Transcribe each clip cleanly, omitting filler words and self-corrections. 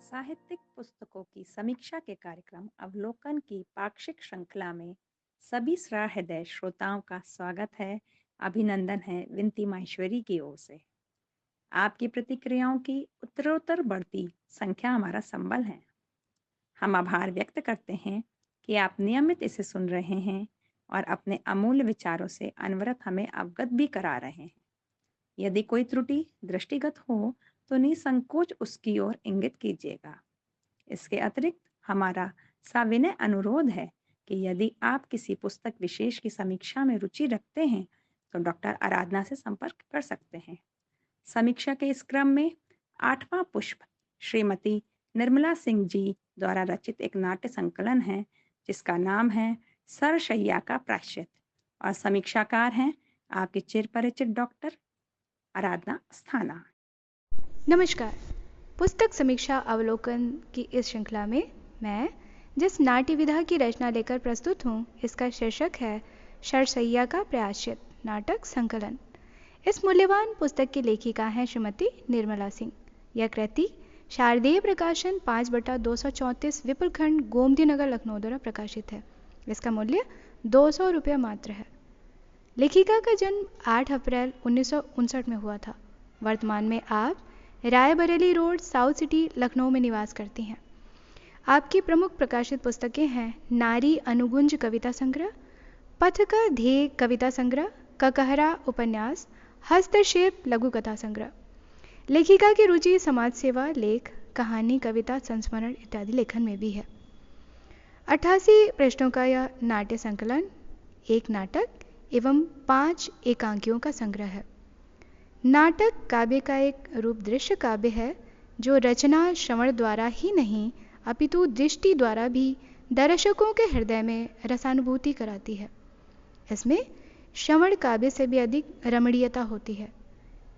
साहित्यिक पुस्तकों की समीक्षा के कार्यक्रम अवलोकन की पाक्षिक श्रृंखला में सभी सहृदय श्रोताओं का स्वागत है। अभिनंदन है विनती माहेश्वरी की ओर से। आपकी प्रतिक्रियाओं की उत्तरोत्तर बढ़ती संख्या हमारा संबल है। हम आभार व्यक्त करते हैं कि आप नियमित इसे सुन रहे हैं और अपने अमूल्य विचारों से अनवरत हमें अवगत भी करा रहे हैं। यदि कोई त्रुटि दृष्टिगत हो तो निसंकोच उसकी ओर इंगित कीजिएगा। इसके अतिरिक्त हमारा सविनय अनुरोध है कि यदि आप किसी पुस्तक विशेष की समीक्षा में रुचि रखते हैं तो डॉक्टर आराधना से संपर्क कर सकते हैं। समीक्षा के इस क्रम में 8वां पुष्प श्रीमती निर्मला सिंह जी द्वारा रचित एक नाट्य संकलन है जिसका नाम है सरशैया का प्रायश्चित और समीक्षाकार हैं आपके चिर परिचित डॉक्टर आराधना अस्थाना। नमस्कार। पुस्तक समीक्षा अवलोकन की इस श्रृंखला में मैं जिस नाट्य विधा की रचना लेकर प्रस्तुत हूँ, इसका शीर्षक है सरसैया का प्रायश्चित नाटक संकलन। इस मूल्यवान पुस्तक की लेखिका हैं श्रीमती निर्मला सिंह। यह कृति शारदेय प्रकाशन 5/234 विपुल खंड गोमती नगर लखनऊ द्वारा प्रकाशित है। इसका मूल्य 200 रुपये मात्र है। लेखिका का जन्म 8 अप्रैल 1959 में हुआ था। वर्तमान में आप Raebareli road, south city, Lucknow में निवास करती हैं। आपकी प्रमुख प्रकाशित पुस्तकें हैं नारी अनुगुंज कविता संग्रह, पथ का ध्येय कविता संग्रह, ककहरा उपन्यास, हस्तक्षेप लघु कथा संग्रह। लेखिका की रुचि समाज सेवा, लेख, कहानी, कविता, संस्मरण इत्यादि लेखन में भी है। 88 पृष्ठों का यह नाट्य संकलन एक नाटक एवं 5 एकांकियों का संग्रह है। नाटक काव्य का एक रूप दृश्य काव्य है जो रचना श्रवण द्वारा ही नहीं अपितु दृष्टि द्वारा भी दर्शकों के हृदय में रसानुभूति कराती है। इसमें श्रवण काव्य से भी अधिक रमणीयता होती है।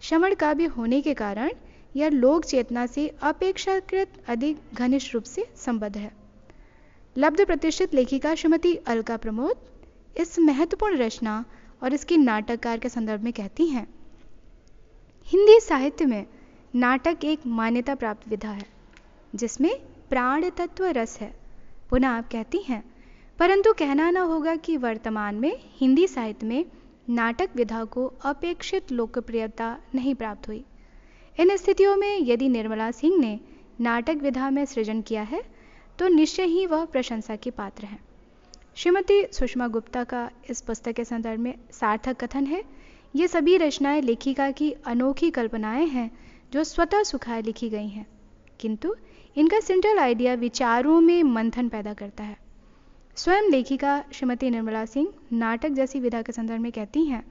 श्रवण काव्य होने के कारण यह लोक चेतना से अपेक्षाकृत अधिक घनिष्ठ रूप से संबद्ध है। लब्ध प्रतिष्ठित लेखिका श्रीमती अलका प्रमोद इस महत्वपूर्ण रचना और इसकी नाटककार के संदर्भ में कहती हैं, हिंदी साहित्य में नाटक एक मान्यता प्राप्त विधा है जिसमें प्राण तत्व रस है। पुनः आप कहती हैं, परंतु कहना न होगा कि वर्तमान में हिंदी साहित्य में नाटक विधा को अपेक्षित लोकप्रियता नहीं प्राप्त हुई। इन स्थितियों में यदि निर्मला सिंह ने नाटक विधा में सृजन किया है तो निश्चय ही वह प्रशंसा के पात्र हैं। श्रीमती सुषमा गुप्ता का इस पुस्तक के संदर्भ में सार्थक कथन है, ये सभी रचनाएं लेखिका की अनोखी कल्पनाएं हैं जो स्वतः सुखाए लिखी गई हैं, किंतु इनका सेंट्रल आइडिया विचारों में मंथन पैदा करता है। स्वयं लेखिका श्रीमती निर्मला सिंह नाटक जैसी विधा के संदर्भ में कहती हैं,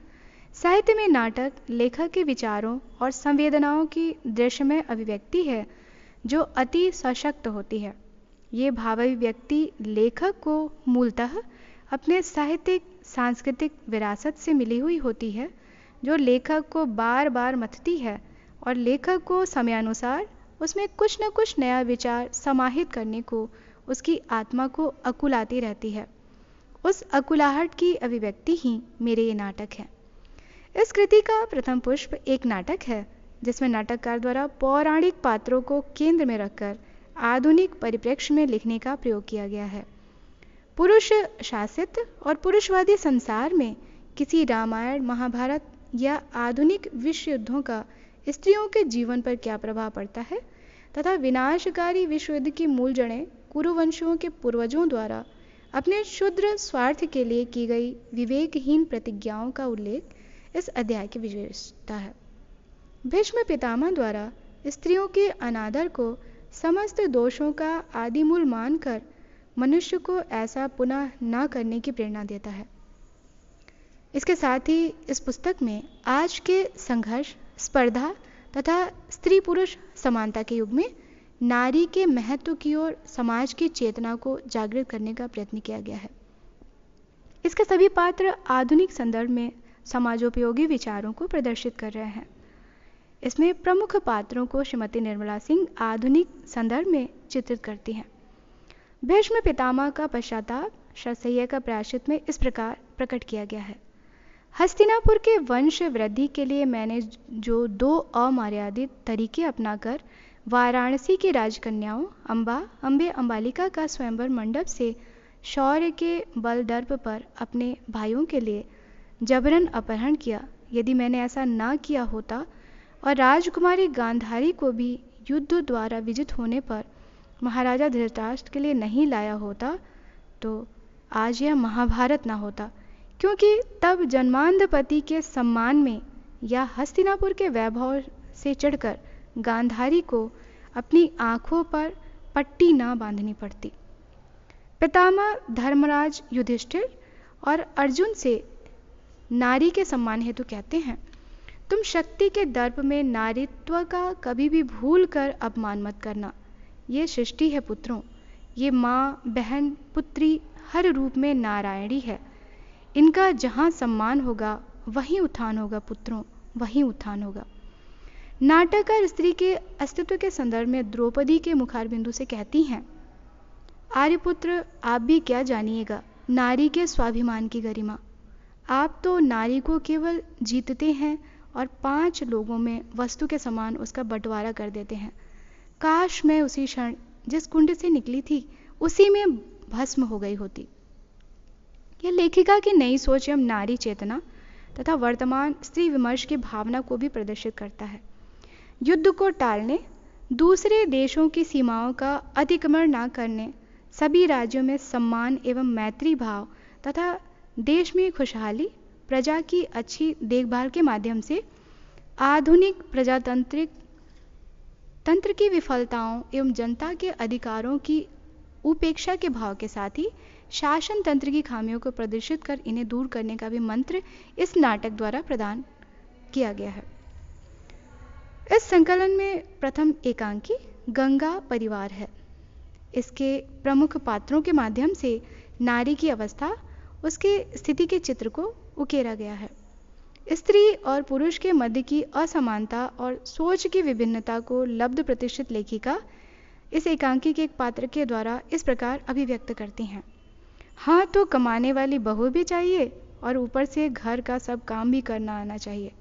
साहित्य में नाटक लेखक के विचारों और संवेदनाओं की दृश्यमय अभिव्यक्ति है जो अति सशक्त होती है। ये भावाभिव्यक्ति लेखक को मूलतः अपने साहित्यिक सांस्कृतिक विरासत से मिली हुई होती है जो लेखक को बार बार मथती है और लेखक को समयानुसार उसमें कुछ न कुछ नया विचार समाहित करने को उसकी आत्मा को अकुलाती रहती है। उस अकुलाहट की अभिव्यक्ति ही मेरे ये नाटक है। इस कृति का प्रथम पुष्प एक नाटक है जिसमें नाटककार द्वारा पौराणिक पात्रों को केंद्र में रखकर आधुनिक परिप्रेक्ष्य में लिखने का प्रयोग किया गया है। पुरुष शासित और पुरुषवादी संसार में किसी रामायण, महाभारत या आधुनिक विश्व युद्धों का स्त्रियों के जीवन पर क्या प्रभाव पड़ता है तथा विनाशकारी विश्व युद्ध की मूल जड़ें कुरुवंशियों के पूर्वजों द्वारा अपने क्षुद्र स्वार्थ के लिए की गई विवेकहीन प्रतिज्ञाओं का उल्लेख इस अध्याय की विशेषता है। भीष्म पितामह द्वारा स्त्रियों के अनादर को समस्त दोषों का आदिमूल मानकर मनुष्य को ऐसा पुनः न करने की प्रेरणा देता है। इसके साथ ही इस पुस्तक में आज के संघर्ष, स्पर्धा तथा स्त्री पुरुष समानता के युग में नारी के महत्व की ओर समाज की चेतना को जागृत करने का प्रयत्न किया गया है। इसके सभी पात्र आधुनिक संदर्भ में समाजोपयोगी विचारों को प्रदर्शित कर रहे हैं। इसमें प्रमुख पात्रों को श्रीमती निर्मला सिंह आधुनिक संदर्भ में चित्रित करती हैं। भीष्म पितामह का पश्चाताप सरसैया का प्रायश्चित में इस प्रकार प्रकट किया गया है। हस्तिनापुर के वंश वृद्धि के लिए मैंने जो 2 अमर्यादित तरीके अपनाकर वाराणसी की राजकन्याओं अम्बे अम्बालिका का स्वयंवर मंडप से शौर्य के बल दर्प पर अपने भाइयों के लिए जबरन अपहरण किया, यदि मैंने ऐसा ना किया होता और राजकुमारी गांधारी को भी युद्ध द्वारा विजित होने पर महाराजा धृतराष्ट्र के लिए नहीं लाया होता, तो आज यह महाभारत ना होता, क्योंकि तब जन्मांध पति के सम्मान में या हस्तिनापुर के वैभव से चढ़कर गांधारी को अपनी आंखों पर पट्टी ना बांधनी पड़ती। पितामह धर्मराज युधिष्ठिर और अर्जुन से नारी के सम्मान हेतु कहते हैं, तुम शक्ति के दर्प में नारीत्व का कभी भी भूल कर अपमान मत करना। ये सृष्टि है पुत्रों, ये माँ बहन पुत्री हर रूप में नारायणी है। इनका जहाँ सम्मान होगा वहीं उत्थान होगा पुत्रों, वहीं उत्थान होगा। नाटककार स्त्री के अस्तित्व के संदर्भ में द्रौपदी के मुखारबिंदु से कहती हैं, आर्यपुत्र आप भी क्या जानिएगा नारी के स्वाभिमान की गरिमा। आप तो नारी को केवल जीतते हैं और 5 लोगों में वस्तु के समान उसका बंटवारा कर देते हैं। काश मैं उसी क्षण जिस कुंड से निकली थी उसी में भस्म हो गई होती। यह लेखिका की नई सोच एवं नारी चेतना तथा वर्तमान स्त्री विमर्श की भावना को भी प्रदर्शित करता है। युद्ध को टालने, दूसरे देशों की सीमाओं का अतिक्रमण न करने, सभी राज्यों में सम्मान एवं मैत्री भाव तथा देश में खुशहाली, प्रजा की अच्छी देखभाल के माध्यम से आधुनिक प्रजातांत्रिक तंत्र की विफलताओं एवं जनता के अधिकारों की उपेक्षा के भाव के साथ ही शासन तंत्र की खामियों को प्रदर्शित कर इन्हें दूर करने का भी मंत्र इस नाटक द्वारा प्रदान किया गया है। इस संकलन में प्रथम एकांकी गंगा परिवार है। इसके प्रमुख पात्रों के माध्यम से नारी की अवस्था, उसके स्थिति के चित्र को उकेरा गया है। स्त्री और पुरुष के मध्य की असमानता और सोच की विभिन्नता को लब्ध प्रतिष्ठित लेखिका इस एकांकी के एक पात्र के द्वारा इस प्रकार अभिव्यक्त करती हैं। हाँ तो कमाने वाली बहू भी चाहिए और ऊपर से घर का सब काम भी करना आना चाहिए।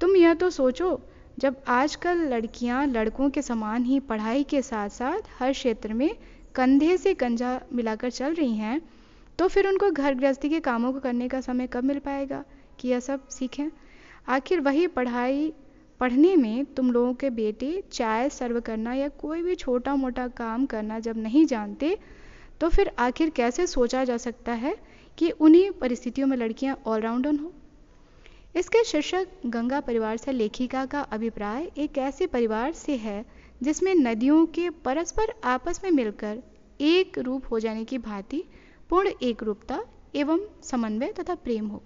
तुम यह तो सोचो, जब आजकल लड़कियां लड़कों के समान ही पढ़ाई के साथ साथ हर क्षेत्र में कंधे से कंधा मिलाकर चल रही हैं, तो फिर उनको घर गृहस्थी के कामों को करने का समय कब मिल पाएगा कि यह सब सीखें। आखिर वही पढ़ने में तुम लोगों के बेटे चाय सर्व करना या कोई भी छोटा मोटा काम करना जब नहीं जानते, तो फिर आखिर कैसे सोचा जा सकता है कि उन्हीं परिस्थितियों में लड़कियां ऑलराउंडर हों। इसके शीर्षक गंगा परिवार से लेखिका का अभिप्राय एक ऐसे परिवार से है जिसमें नदियों के परस्पर आपस में मिलकर एक रूप हो जाने की भांति पूर्ण एकरूपता एवं समन्वय तथा प्रेम हो,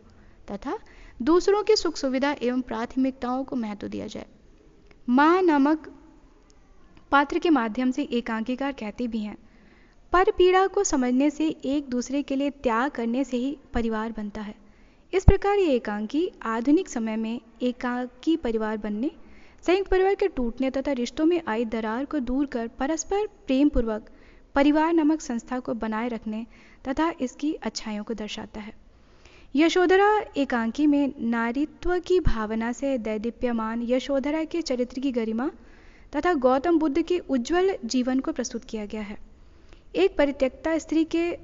तथा दूसरों की सुख सुविधा एवं प्राथमिकताओं को महत्व दिया जाए। माँ नामक पात्र के माध्यम से एकांकीकार कहते भी हैं, पर पीड़ा को समझने से एक दूसरे के लिए त्याग करने से ही परिवार बनता है। इस प्रकार ये एकांकी आधुनिक समय में एकांकी परिवार बनने, संयुक्त परिवार के टूटने तथा रिश्तों में आई दरार को दूर कर परस्पर प्रेम पूर्वक परिवार नामक संस्था को बनाए रखने तथा इसकी अच्छाइयों को दर्शाता है। यशोधरा एकांकी में नारीत्व की भावना से दैदीप्यमान यशोधरा के चरित्र की गरिमा तथा गौतम बुद्ध के उज्जवल जीवन को प्रस्तुत किया गया है। एक परित्यक्ता स्त्री के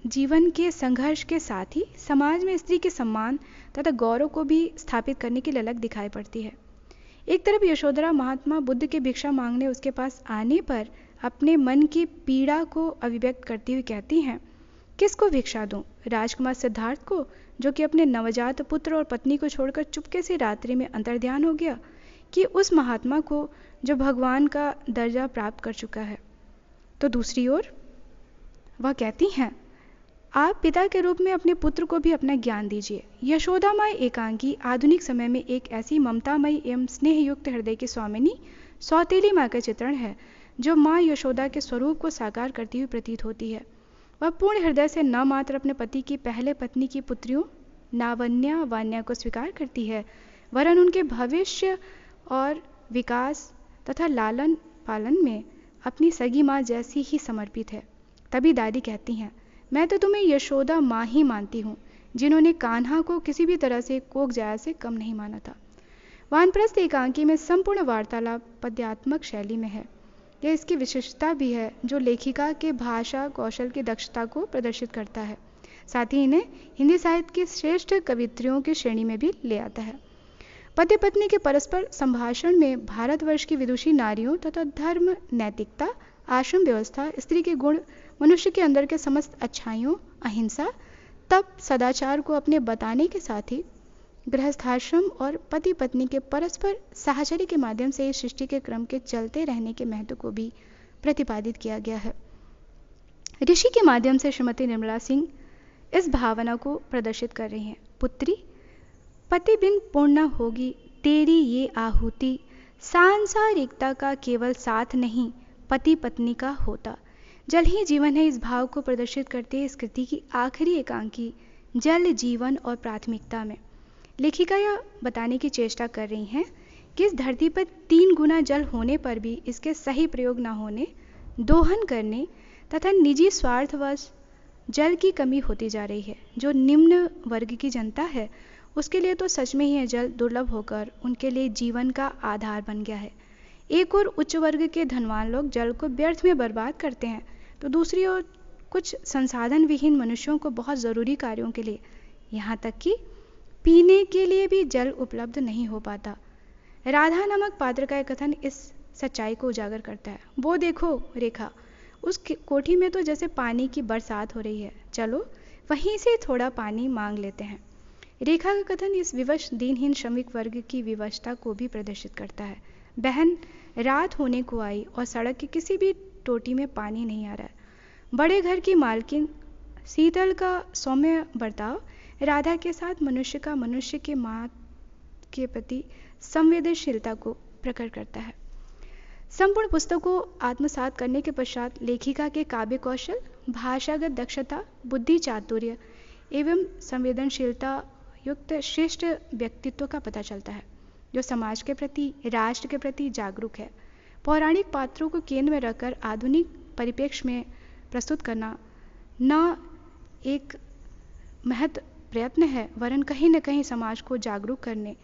जीवन के संघर्ष के साथ ही समाज में स्त्री के सम्मान तथा गौरव को भी स्थापित करने की ललक दिखाई पड़ती है। एक तरफ यशोधरा महात्मा बुद्ध के भिक्षा मांगने उसके पास आने पर अपने मन की पीड़ा को अभिव्यक्त करती हुई कहती हैं, किसको भिक्षा दूं? राजकुमार सिद्धार्थ को, जो कि अपने नवजात पुत्र और पत्नी को छोड़कर चुपके से रात्रि में अंतर्ध्यान हो गया, कि उस महात्मा को जो भगवान का दर्जा प्राप्त कर चुका है? तो दूसरी ओर वह कहती हैं, आप पिता के रूप में अपने पुत्र को भी अपना ज्ञान दीजिए। यशोदामाई एकांकी आधुनिक समय में एक ऐसी ममतामयी एवं स्नेहयुक्त हृदय की स्वामिनी सौतेली माँ का चित्रण है, जो माँ यशोदा के स्वरूप को साकार करती हुई प्रतीत होती है। वह पूर्ण हृदय से न मात्र अपने पति की पहले पत्नी की पुत्रियों नावन्या वान्या को स्वीकार करती है, वरन उनके भविष्य और विकास तथा लालन पालन में अपनी सगी माँ जैसी ही समर्पित है। तभी दादी कहती हैं, मैं तो तुम्हें यशोदा माँ ही मानती हूँ। जिन्होंने कान्हा को किसी भी तरह से कोक जाया से कम नहीं माना था। वानप्रस्थ एकांकी में संपूर्ण वार्तालाप पद्यात्मक शैली में है। यह इसकी विशिष्टता भी है जो लेखिका के भाषा कौशल की दक्षता को प्रदर्शित करता है, साथ ही इन्हें हिंदी साहित्य की श्रेष्ठ कवित्रियों की श्रेणी में भी ले आता है। पति पत्नी के परस्पर संभाषण में भारतवर्ष की विदुषी नारियों तथा धर्म, नैतिकता, आश्रम व्यवस्था, स्त्री के गुण, मनुष्य के अंदर के समस्त अच्छाइयों, अहिंसा, तप, सदाचार को अपने बताने के साथ ही गृहस्थाश्रम और पति पत्नी के परस्पर साहचर्य के माध्यम से इस सृष्टि के क्रम के चलते रहने के महत्व को भी प्रतिपादित किया गया है। ऋषि के माध्यम से श्रीमती निर्मला सिंह इस भावना को प्रदर्शित कर रही हैं। पुत्री, पति बिन पूर्ण होगी तेरी ये आहुति, सांसारिकता का केवल साथ नहीं पति पत्नी का होता। जल ही जीवन है, इस भाव को प्रदर्शित करते हैं इस कृति की आखिरी एकांकी जल, जीवन और प्राथमिकता में। लेखिका यह बताने की चेष्टा कर रही हैं कि इस धरती पर 3 गुना जल होने पर भी इसके सही प्रयोग न होने, दोहन करने तथा निजी स्वार्थवश जल की कमी होती जा रही है। जो निम्न वर्ग की जनता है उसके लिए तो सच में ही यह जल दुर्लभ होकर उनके लिए जीवन का आधार बन गया है। एक और उच्च वर्ग के धनवान लोग जल को व्यर्थ में बर्बाद करते हैं, तो दूसरी ओर कुछ संसाधन विहीन मनुष्यों को बहुत ज़रूरी कार्यों के लिए, यहाँ तक कि पीने के लिए भी जल उपलब्ध नहीं हो पाता। राधा नामक पात्र का कथन इस सच्चाई को उजागर करता है। वो देखो रेखा, उस कोठी में तो जैसे पानी की बरसात हो रही है, चलो वहीं से थोड़ा पानी मांग लेते हैं। रेखा का कथन इस विवश दीनहीन श्रमिक वर्ग की विवशता को भी प्रदर्शित करता है। बहन रात होने को आई और सड़क की किसी भी टोटी में पानी नहीं आ रहा है। बड़े घर की मालकिन शीतल का सौम्य बर्ताव राधा के साथ मनुष्य के माँ के प्रति संवेदनशीलता को प्रकट करता है। संपूर्ण पुस्तक को आत्मसात करने के पश्चात लेखिका के काव्य कौशल, भाषागत दक्षता, बुद्धि चातुर्य एवं संवेदनशीलता युक्त श्रेष्ठ व्यक्तित्व का पता चलता है, जो समाज के प्रति, राष्ट्र के प्रति जागरूक है। पौराणिक पात्रों को केंद्र में रखकर आधुनिक परिप्रेक्ष्य में प्रस्तुत करना न एक महत्व प्रयत्न है, वरन कहीं न कहीं समाज को जागरूक करने,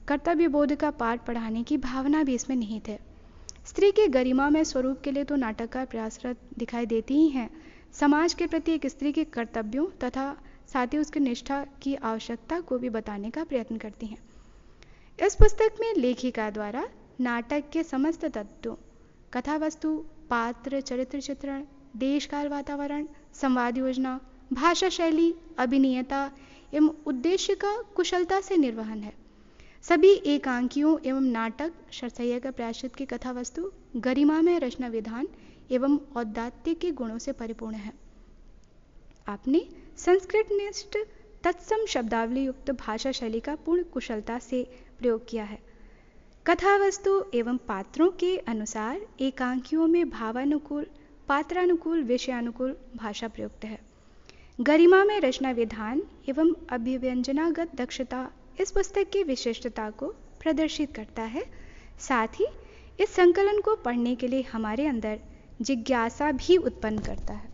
कर्तव्य बोध का पाठ पढ़ाने की भावना भी इसमें निहित है। स्त्री की गरिमा में स्वरूप के लिए तो नाटककार प्रयासरत दिखाई देती ही हैं, समाज के प्रति एक स्त्री के कर्तव्यों तथा साथ ही उसकी निष्ठा की आवश्यकता को भी बताने का प्रयत्न करती हैं। इस पुस्तक में लेखिका द्वारा नाटक के समस्त तत्वों, कथा वस्तु, पात्र, चरित्र चित्रण, देश काल वातावरण, संवाद योजना, भाषा शैली, अभिनीयता एवं उद्देश्य का कुशलता से निर्वहन है। सभी एकांकियों एवं नाटक सरसैया का प्रायश्चित की कथा वस्तु गरिमा में रचना विधान एवं औदात्य के गुणों से परिपूर्ण है। आपने संस्कृत निष्ठ तत्सम शब्दावली युक्त भाषा शैली का पूर्ण कुशलता से प्रयोग किया है। कथा वस्तु एवं पात्रों के अनुसार एकांकियों में भावानुकूल, पात्रानुकूल, विषयानुकूल भाषा प्रयुक्त है। गरिमा में रचना विधान एवं अभिव्यंजनागत दक्षता इस पुस्तक की विशिष्टता को प्रदर्शित करता है। साथ ही इस संकलन को पढ़ने के लिए हमारे अंदर जिज्ञासा भी उत्पन्न करता है।